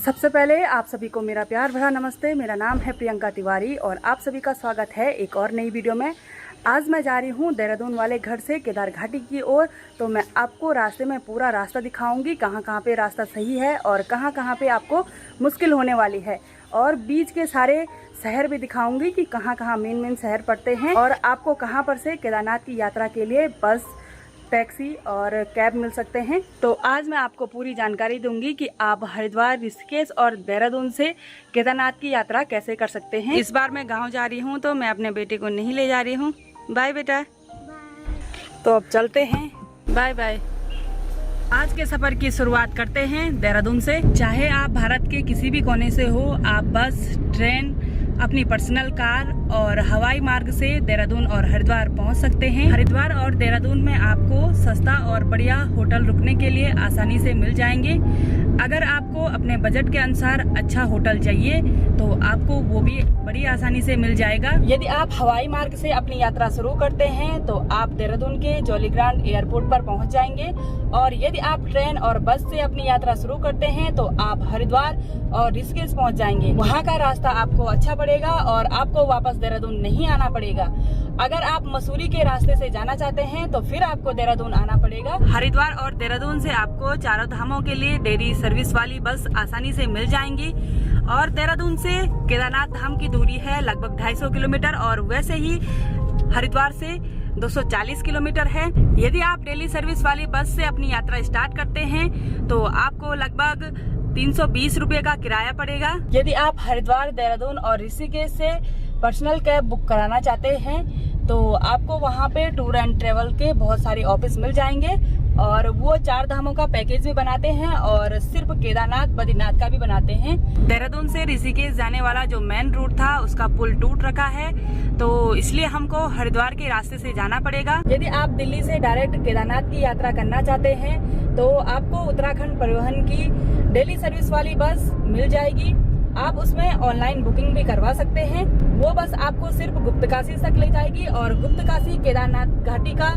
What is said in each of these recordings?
सबसे पहले आप सभी को मेरा प्यार भरा नमस्ते। मेरा नाम है प्रियंका तिवारी और आप सभी का स्वागत है एक और नई वीडियो में। आज मैं जा रही हूँ देहरादून वाले घर से केदार घाटी की ओर। तो मैं आपको रास्ते में पूरा रास्ता दिखाऊंगी, कहाँ कहाँ पे रास्ता सही है और कहाँ कहाँ पे आपको मुश्किल होने वाली है, और बीच के सारे शहर भी दिखाऊंगी कि कहाँ कहाँ मेन शहर पड़ते हैं और आपको कहाँ पर से केदारनाथ की यात्रा के लिए बस, टैक्सी और कैब मिल सकते हैं। तो आज मैं आपको पूरी जानकारी दूंगी कि आप हरिद्वार, ऋषिकेश और देहरादून से केदारनाथ की यात्रा कैसे कर सकते हैं। इस बार मैं गांव जा रही हूं तो मैं अपने बेटे को नहीं ले जा रही हूं। बाय बेटा। तो अब चलते हैं, बाय बाय। आज के सफर की शुरुआत करते हैं देहरादून से। चाहे आप भारत के किसी भी कोने से हो, आप बस, ट्रेन, अपनी पर्सनल कार और हवाई मार्ग से देहरादून और हरिद्वार पहुंच सकते हैं। हरिद्वार और देहरादून में आपको सस्ता और बढ़िया होटल रुकने के लिए आसानी से मिल जाएंगे। अगर आपको अपने बजट के अनुसार अच्छा होटल चाहिए तो आपको वो भी बड़ी आसानी से मिल जाएगा। यदि आप हवाई मार्ग से अपनी यात्रा शुरू करते हैं तो आप देहरादून के जौलीग्रांट एयरपोर्ट पर पहुंच जाएंगे, और यदि आप ट्रेन और बस से अपनी यात्रा शुरू करते हैं तो आप हरिद्वार और ऋषिकेश पहुंच जाएंगे। वहां का रास्ता आपको अच्छा पड़ेगा और आपको वापस देहरादून नहीं आना पड़ेगा। अगर आप मसूरी के रास्ते से जाना चाहते हैं तो फिर आपको देहरादून आना पड़ेगा। हरिद्वार और देहरादून से आपको चारों धामों के लिए डेली सर्विस वाली बस आसानी से मिल जाएंगी, और देहरादून से केदारनाथ धाम की दूरी है लगभग 250 किलोमीटर और वैसे ही हरिद्वार से 240 किलोमीटर है। यदि आप डेली सर्विस वाली बस से अपनी यात्रा स्टार्ट करते हैं तो आपको लगभग 320 रुपए का किराया पड़ेगा। यदि आप हरिद्वार, देहरादून और ऋषिकेश से पर्सनल कैब बुक कराना चाहते हैं तो आपको वहां पे टूर एंड ट्रेवल के बहुत सारे ऑफिस मिल जाएंगे, और वो 4 धामों का पैकेज भी बनाते हैं और सिर्फ केदारनाथ, बद्रीनाथ का भी बनाते हैं। देहरादून से ऋषिकेश जाने वाला जो मेन रूट था उसका पुल टूट रखा है, तो इसलिए हमको हरिद्वार के रास्ते से जाना पड़ेगा। यदि आप दिल्ली से डायरेक्ट केदारनाथ की यात्रा करना चाहते हैं तो आपको उत्तराखंड परिवहन की डेली सर्विस वाली बस मिल जाएगी। आप उसमें ऑनलाइन बुकिंग भी करवा सकते हैं। वो बस आपको सिर्फ गुप्तकाशी तक ले जाएगी, और गुप्तकाशी केदारनाथ घाटी का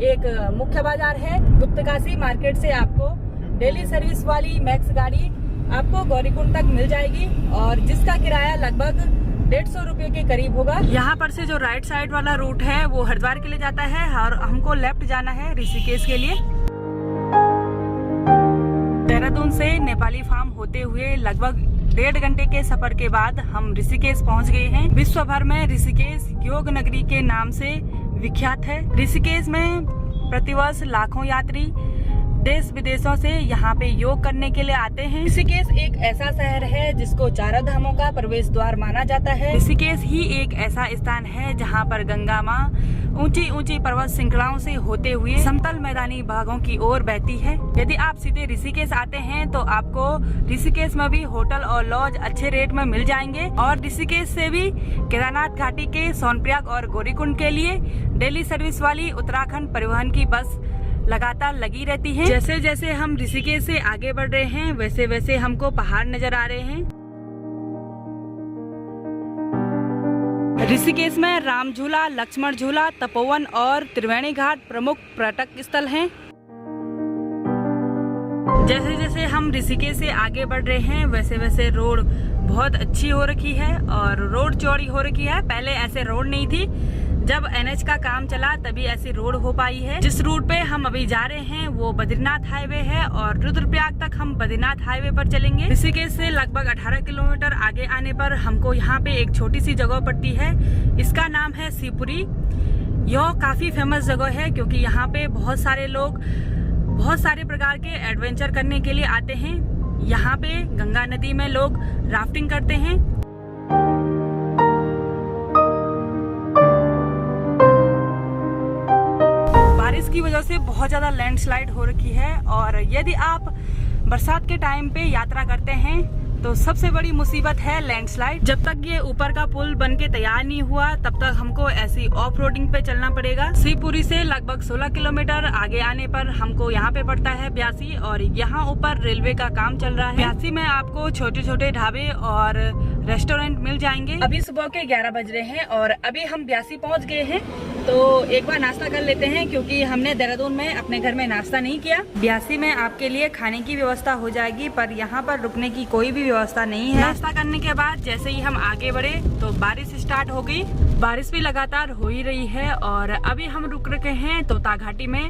एक मुख्य बाजार है। गुप्तकाशी मार्केट से आपको डेली सर्विस वाली मैक्स गाड़ी आपको गौरीकुंड तक मिल जाएगी, और जिसका किराया लगभग 150 रुपए के करीब होगा। यहाँ पर से जो राइट साइड वाला रूट है वो हरिद्वार के लिए जाता है और हमको लेफ्ट जाना है ऋषिकेश के लिए। देहरादून से नेपाली फार्म होते हुए लगभग 1.5 घंटे के सफर के बाद हम ऋषिकेश पहुंच गए हैं। विश्व भर में ऋषिकेश योग नगरी के नाम से विख्यात है। ऋषिकेश में प्रतिवर्ष लाखों यात्री देश विदेशों से यहाँ पे योग करने के लिए आते हैं। ऋषिकेश एक ऐसा शहर है जिसको 4 धामों का प्रवेश द्वार माना जाता है। ऋषिकेश ही एक ऐसा स्थान है जहाँ पर गंगा माँ ऊंची ऊंची पर्वत श्रृंखलाओं से होते हुए समतल मैदानी भागों की ओर बहती है। यदि आप सीधे ऋषिकेश आते हैं तो आपको ऋषिकेश में भी होटल और लॉज अच्छे रेट में मिल जाएंगे, और ऋषिकेश से भी केदारनाथ घाटी के सोनप्रयाग और गौरीकुंड के लिए डेली सर्विस वाली उत्तराखंड परिवहन की बस लगातार लगी रहती है। जैसे जैसे हम ऋषिकेश से आगे बढ़ रहे हैं वैसे वैसे हमको पहाड़ नजर आ रहे हैं। ऋषिकेश में राम झूला, लक्ष्मण झूला, तपोवन और त्रिवेणी घाट प्रमुख पर्यटक स्थल हैं। जैसे जैसे हम ऋषिकेश से आगे बढ़ रहे हैं वैसे वैसे रोड बहुत अच्छी हो रखी है और रोड चौड़ी हो रखी है। पहले ऐसे रोड नहीं थी, जब NH का काम चला तभी ऐसी रोड हो पाई है। जिस रूट पे हम अभी जा रहे हैं वो बद्रीनाथ हाईवे है, और रुद्रप्रयाग तक हम बद्रीनाथ हाईवे पर चलेंगे। ऋषिकेश से लगभग 18 किलोमीटर आगे आने पर हमको यहाँ पे एक छोटी सी जगह पड़ती है, इसका नाम है शिवपुरी। यह काफी फेमस जगह है क्योंकि यहाँ पे बहुत सारे लोग बहुत सारे प्रकार के एडवेंचर करने के लिए आते हैं। यहाँ पे गंगा नदी में लोग राफ्टिंग करते हैं। बारिश की वजह से बहुत ज्यादा लैंडस्लाइड हो रखी है, और यदि आप बरसात के टाइम पे यात्रा करते हैं तो सबसे बड़ी मुसीबत है लैंडस्लाइड। जब तक ये ऊपर का पुल बनके तैयार नहीं हुआ तब तक हमको ऐसी ऑफ रोडिंग पे चलना पड़ेगा। शिवपुरी से लगभग 16 किलोमीटर आगे आने पर हमको यहाँ पे पड़ता है ब्यासी, और यहाँ ऊपर रेलवे का काम चल रहा है। ब्यासी में आपको छोटे छोटे ढाबे और रेस्टोरेंट मिल जाएंगे। अभी सुबह के 11 बज रहे हैं और अभी हम ब्यासी पहुँच गए हैं। तो एक बार नाश्ता कर लेते हैं, क्योंकि हमने देहरादून में अपने घर में नाश्ता नहीं किया। ब्यासी में आपके लिए खाने की व्यवस्था हो जाएगी, पर यहाँ पर रुकने की कोई भी व्यवस्था नहीं है। नाश्ता करने के बाद जैसे ही हम आगे बढ़े तो बारिश स्टार्ट हो गई। बारिश भी लगातार हो ही रही है और अभी हम रुक रखे हैं तोता घाटी में।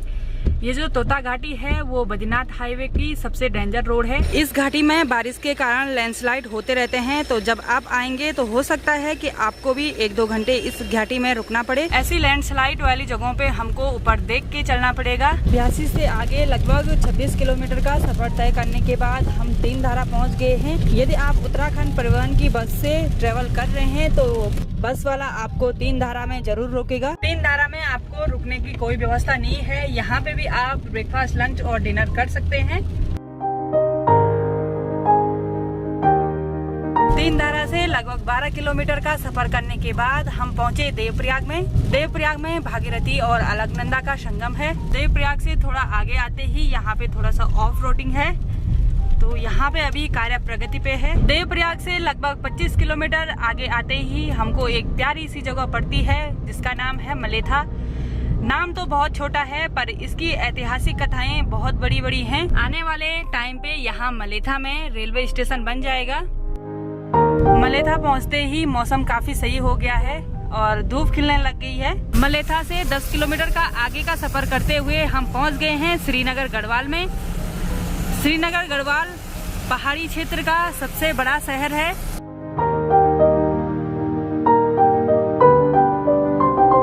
ये जो तोता घाटी है वो बद्रीनाथ हाईवे की सबसे डेंजर रोड है। इस घाटी में बारिश के कारण लैंडस्लाइड होते रहते हैं, तो जब आप आएंगे तो हो सकता है कि आपको भी 1-2 घंटे इस घाटी में रुकना पड़े। ऐसी लैंडस्लाइड वाली जगहों पे हमको ऊपर देख के चलना पड़ेगा। ब्यासी से आगे लगभग 26 किलोमीटर का सफर तय करने के बाद हम 3 धारा पहुँच गए हैं। यदि आप उत्तराखंड परिवहन की बस से ट्रेवल कर रहे हैं तो बस वाला आपको 3 धारा में जरूर रोकेगा। 3 धारा में आपको रुकने की कोई व्यवस्था नहीं है। यहाँ पे भी आप ब्रेकफास्ट, लंच और डिनर कर सकते हैं। 3 धारा से लगभग 12 किलोमीटर का सफर करने के बाद हम पहुंचे देवप्रयाग में। देवप्रयाग में भागीरथी और अलकनंदा का संगम है। देवप्रयाग से थोड़ा आगे आते ही यहाँ पे थोड़ा सा ऑफ रोडिंग है, तो यहाँ पे अभी कार्य प्रगति पे है। देवप्रयाग से लगभग 25 किलोमीटर आगे आते ही हमको एक प्यारी सी जगह पड़ती है जिसका नाम है मलेथा। नाम तो बहुत छोटा है पर इसकी ऐतिहासिक कथाएं बहुत बड़ी बड़ी हैं। आने वाले टाइम पे यहाँ मलेथा में रेलवे स्टेशन बन जाएगा। मलेथा पहुँचते ही मौसम काफी सही हो गया है और धूप खिलने लग गई है। मलेथा से 10 किलोमीटर का आगे का सफर करते हुए हम पहुँच गए हैं श्रीनगर गढ़वाल में। श्रीनगर गढ़वाल पहाड़ी क्षेत्र का सबसे बड़ा शहर है।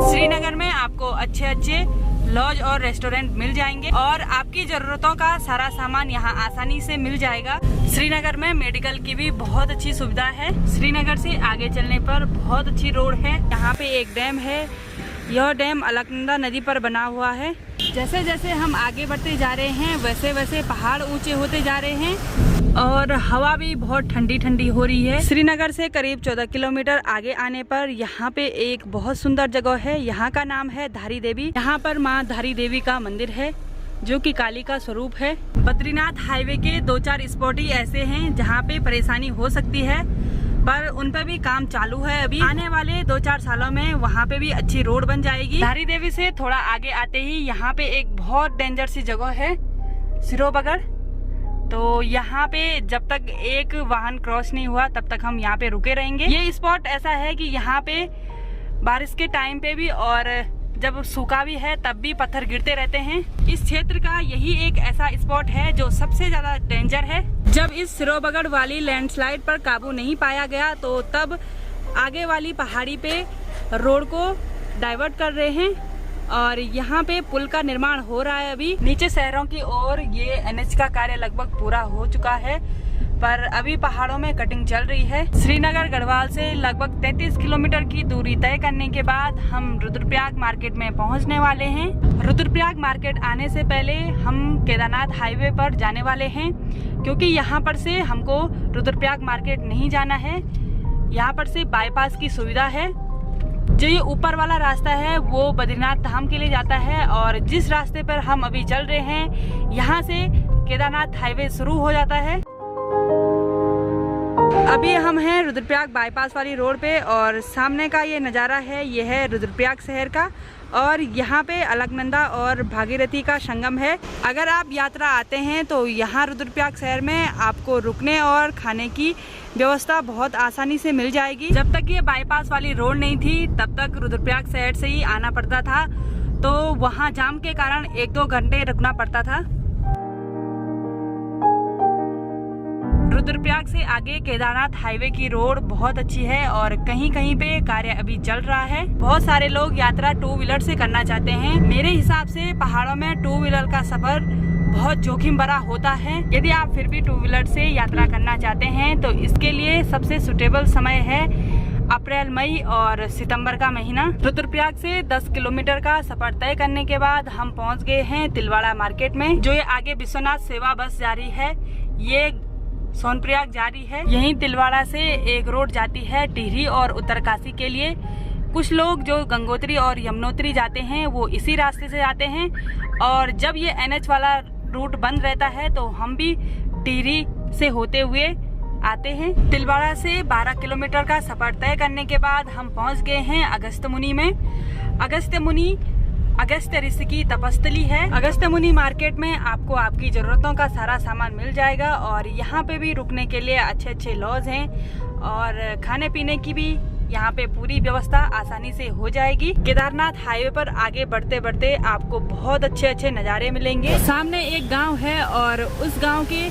श्रीनगर में आपको अच्छे लॉज और रेस्टोरेंट मिल जाएंगे और आपकी जरूरतों का सारा सामान यहाँ आसानी से मिल जाएगा। श्रीनगर में मेडिकल की भी बहुत अच्छी सुविधा है। श्रीनगर से आगे चलने पर बहुत अच्छी रोड है। यहाँ पे एक डैम है। यह डैम अलकनंदा नदी पर बना हुआ है। जैसे जैसे हम आगे बढ़ते जा रहे हैं वैसे वैसे पहाड़ ऊंचे होते जा रहे हैं और हवा भी बहुत ठंडी ठंडी हो रही है। श्रीनगर से करीब 14 किलोमीटर आगे आने पर यहाँ पे एक बहुत सुंदर जगह है। यहाँ का नाम है धारी देवी। यहाँ पर माँ धारी देवी का मंदिर है जो कि काली का स्वरूप है। बद्रीनाथ हाईवे के 2-4 स्पॉट ही ऐसे हैं जहाँ पे परेशानी हो सकती है, पर उन पे भी काम चालू है। अभी आने वाले 2-4 सालों में वहाँ पे भी अच्छी रोड बन जाएगी। धारी देवी से थोड़ा आगे आते ही यहाँ पे एक बहुत डेंजर सी जगह है सिरोबगढ़। तो यहाँ पे जब तक एक वाहन क्रॉस नहीं हुआ तब तक हम यहाँ पे रुके रहेंगे। ये स्पॉट ऐसा है कि यहाँ पे बारिश के टाइम पे भी और जब सूखा भी है तब भी पत्थर गिरते रहते हैं। इस क्षेत्र का यही एक ऐसा स्पॉट है जो सबसे ज्यादा डेंजर है। जब इस सिरोबगढ़ वाली लैंडस्लाइड पर काबू नहीं पाया गया तो तब आगे वाली पहाड़ी पे रोड को डाइवर्ट कर रहे हैं और यहाँ पे पुल का निर्माण हो रहा है। अभी नीचे शहरों की ओर ये NH का कार्य लगभग पूरा हो चुका है, पर अभी पहाड़ों में कटिंग चल रही है। श्रीनगर गढ़वाल से लगभग 33 किलोमीटर की दूरी तय करने के बाद हम रुद्रप्रयाग मार्केट में पहुंचने वाले हैं। रुद्रप्रयाग मार्केट आने से पहले हम केदारनाथ हाईवे पर जाने वाले हैं, क्योंकि यहाँ पर से हमको रुद्रप्रयाग मार्केट नहीं जाना है। यहाँ पर से बाईपास की सुविधा है। जो ये ऊपर वाला रास्ता है वो बद्रीनाथ धाम के लिए जाता है और जिस रास्ते पर हम अभी चल रहे हैं यहाँ से केदारनाथ हाईवे शुरू हो जाता है। अभी हम हैं रुद्रप्रयाग बाईपास वाली रोड पे और सामने का ये नज़ारा है, ये है रुद्रप्रयाग शहर का और यहाँ पे अलकनंदा और भागीरथी का संगम है। अगर आप यात्रा आते हैं तो यहाँ रुद्रप्रयाग शहर में आपको रुकने और खाने की व्यवस्था बहुत आसानी से मिल जाएगी। जब तक ये बाईपास वाली रोड नहीं थी तब तक रुद्रप्रयाग शहर से ही आना पड़ता था, तो वहाँ जाम के कारण 1-2 घंटे रुकना पड़ता था। रुद्रप्रयाग से आगे केदारनाथ हाईवे की रोड बहुत अच्छी है और कहीं कहीं पे कार्य अभी चल रहा है। बहुत सारे लोग यात्रा 2 व्हीलर से करना चाहते हैं। मेरे हिसाब से पहाड़ों में 2 व्हीलर का सफर बहुत जोखिम भरा होता है। यदि आप फिर भी 2 व्हीलर से यात्रा करना चाहते हैं तो इसके लिए सबसे सुटेबल समय है अप्रैल, मई और सितंबर का महीना। रुद्रप्रयाग से 10 किलोमीटर का सफर तय करने के बाद हम पहुंच गए हैं तिलवाड़ा मार्केट में। जो ये आगे विश्वनाथ सेवा बस जा रही है ये सोनप्रयाग जा रही है। यहीं तिलवाड़ा से एक रोड जाती है टिहरी और उत्तरकाशी के लिए। कुछ लोग जो गंगोत्री और यमुनोत्री जाते हैं वो इसी रास्ते से जाते हैं और जब ये NH वाला रूट बंद रहता है तो हम भी टिहरी से होते हुए आते हैं। तिलवाड़ा से 12 किलोमीटर का सफर तय करने के बाद हम पहुंच गए हैं अगस्त्य मुनि में। अगस्त्य मुनि अगस्त्य ऋषि की तपस्थली है। अगस्त्य मुनि मार्केट में आपको आपकी जरूरतों का सारा सामान मिल जाएगा और यहाँ पे भी रुकने के लिए अच्छे लॉज हैं और खाने पीने की भी यहाँ पे पूरी व्यवस्था आसानी से हो जाएगी। केदारनाथ हाईवे पर आगे बढ़ते बढ़ते आपको बहुत अच्छे नज़ारे मिलेंगे। सामने एक गांव है और उस गांव के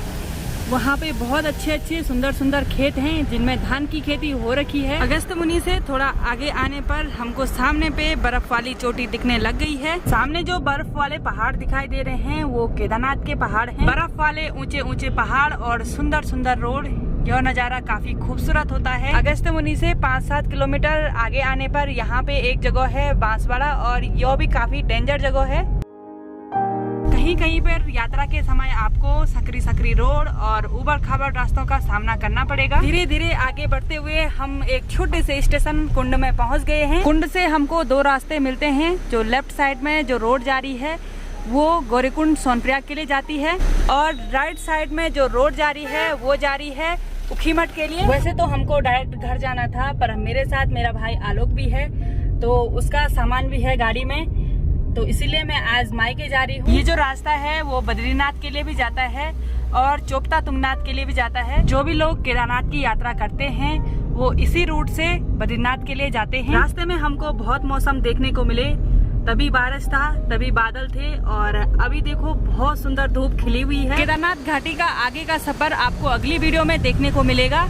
वहाँ पे बहुत अच्छे सुंदर खेत हैं जिनमें धान की खेती हो रखी है। अगस्त्य मुनि से थोड़ा आगे आने पर हमको सामने पे बर्फ वाली चोटी दिखने लग गई है। सामने जो बर्फ वाले पहाड़ दिखाई दे रहे हैं वो केदारनाथ के पहाड़ हैं। बर्फ वाले ऊंचे पहाड़ और सुंदर रोड, यह नज़ारा काफी खूबसूरत होता है। अगस्त्य मुनि से 5-7 किलोमीटर आगे आने पर यहाँ पे एक जगह है बांसवाड़ा और यह भी काफी डेंजर जगह है। कहीं पर यात्रा के समय आपको सकरी रोड और उबड़ खाबड़ रास्तों का सामना करना पड़ेगा। धीरे आगे बढ़ते हुए हम एक छोटे से स्टेशन कुंड में पहुंच गए हैं। कुंड से हमको 2 रास्ते मिलते हैं। जो लेफ्ट साइड में जो रोड जा रही है वो गौरीकुंड सोनप्रयाग के लिए जाती है और राइट साइड में जो रोड जा रही है वो जा रही है उखीमठ के लिए। वैसे तो हमको डायरेक्ट घर जाना था पर मेरे साथ मेरा भाई आलोक भी है तो उसका सामान भी है गाड़ी में, तो इसीलिए मैं आज मायके जा रही हूँ। ये जो रास्ता है वो बद्रीनाथ के लिए भी जाता है और चोपता तुंगनाथ के लिए भी जाता है। जो भी लोग केदारनाथ की यात्रा करते हैं वो इसी रूट से बद्रीनाथ के लिए जाते हैं। रास्ते में हमको बहुत मौसम देखने को मिले, तभी बारिश था तभी बादल थे और अभी देखो बहुत सुंदर धूप खिली हुई है। केदारनाथ घाटी का आगे का सफर आपको अगली वीडियो में देखने को मिलेगा।